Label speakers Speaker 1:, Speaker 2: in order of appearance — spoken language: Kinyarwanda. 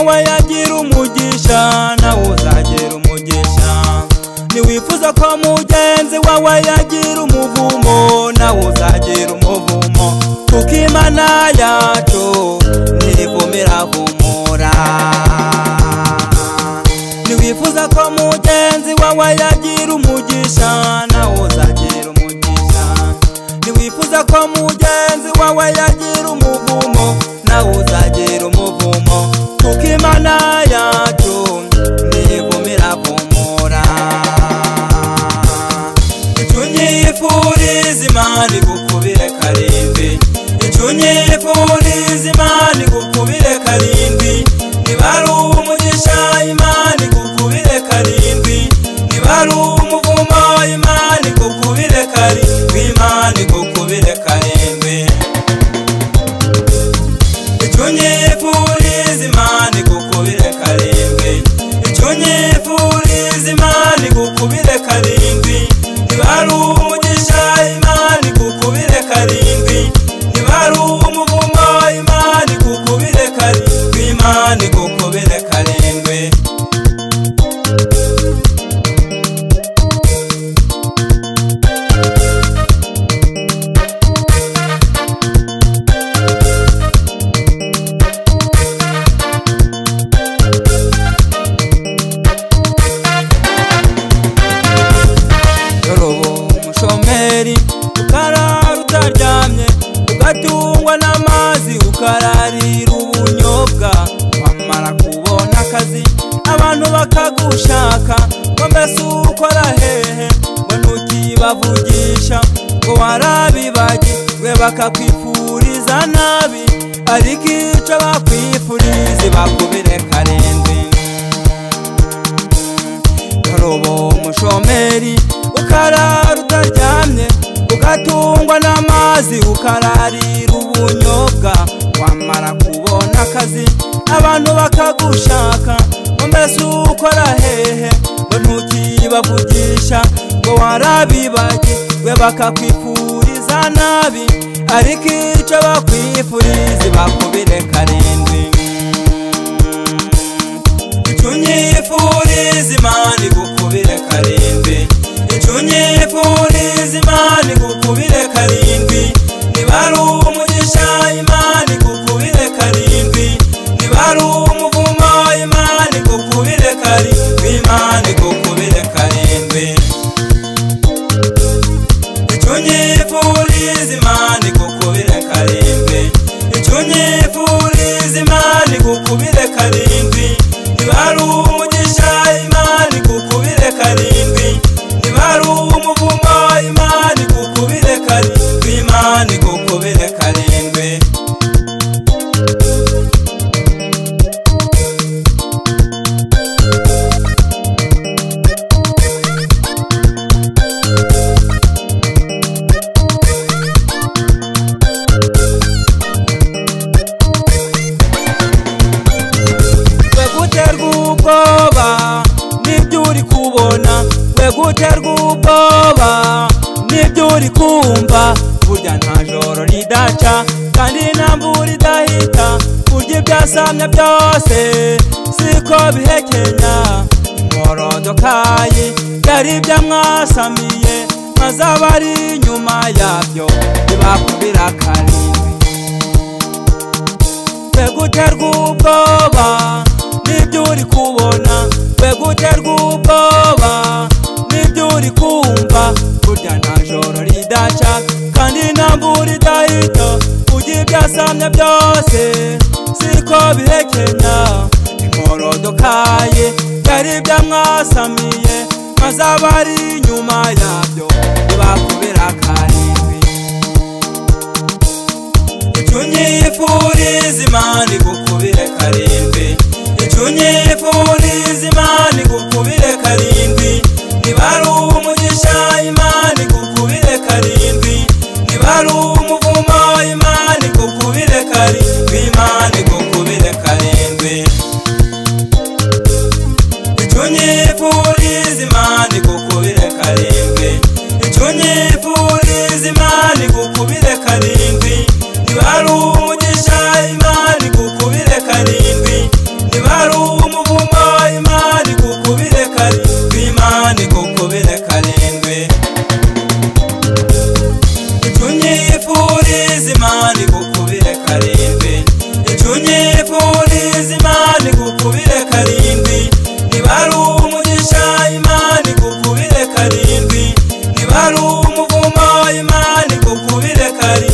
Speaker 1: wawe yagira umugisha nawe uzagira umugisha. Niwifuza ko mugenzi wawe yagira umuvumo nawe uzagira umuvumo, kuko Imana yacu ntivumira humura. Niwifuza ko mugenzi wawe yagira umugisha nawe uzagira umugisha. Niwifuza ko mugenzi wawe yagira umuvumo nawe uzagira umuvumo, kuko Imana yacu ntivumira humura. Icunyifuriza Imana igukubire karindwi, icunyifuriza Imana igukubire karindwi. Niba ari umugisha Imana igukubire karindwi, niba ari umuvumo Imana igukubire karindwi, Imana igukubire karindwi. Icunyifuriza Imana igukubire karindwi, icunyifuriza Imana igukubire karindwi. Niba ari umugisha Imana igukubire karindwi, niba ari umuvumo Imana igukubire karindwi, Imana igukubire karindwi. Umushomeri ukarara utaryamye, ugatungwa n'amazi ukararira ubunyobwa, wamara kubona akazi abantu bakagushaka ngo mbese ukora hehe, ngo ntukibavugisha ngo warabibagiwe bakakwifuriza nabi, ariko icyo bakwifuriza bakubire karindwi. Karobo umushomeri ukarara utaryamye, ugatungwa n'amazi ukararira ubunyobwa, wamara kubona akazi abantu bakagushaka ngo mbese ukora hehe, ngo ntukibavugisha ngo warabibagiwe bakakwifuriza nabi, ariko icyo bakwifuriza bakubire karindwi. Icunyifuriza Imana igukubire karindwi, icunyifuriza Imana igukubire karindwi. Niba ari umugisha Imana igukubire karindwi, niba ari umuvumo Imana igukubire karindwi, Imana igukubire karindwi. Icunyifuriza Imana igukubire karindwi, icunyifuriza Imana igukubire karindwi. Niba ari umugisha Imana igukubire karindwi, niba ari umuvumo Imana igukubire karindwi, Imana igukubire karindwi. Ubwoba nibyo uri kubona, we guterwa ubwoba nibyo uri kumva, burya nta joro ridaca kandi nta mvura idahita, burya ibyasamye byose siko bihekenya. Imorodokayi yari ibyamwasamiye, maze abari inyuma yabyo ntibakubira karindwi. We guterwa ubwoba nibyo uri kubona, we guterwa ubwoba nibyo uri kumva, burya nta joro ridaca kandi nta mvura idahita, burya ibyasamye byose siko bihekenya. Imorodokayi yari ibyamwasamiye, maze abari inyuma yabyo ntibakubira karindwi. Icunyifuriza Imana igukubire karindwi, icunyifuriza Imana igukubire karindwi. Niba ari umugisha Imana igukubire karindwi, niba ari umuvumo Imana igukubire karindwi, Imana igukubire karindwi. Icunyifuriza Imana igukubire karindwi, icunyifuriza Imana igukubire karindwi. Niba ari umugisha Imana igukubire karindwi, niba niba ari umuvumo imana igukubire karindwi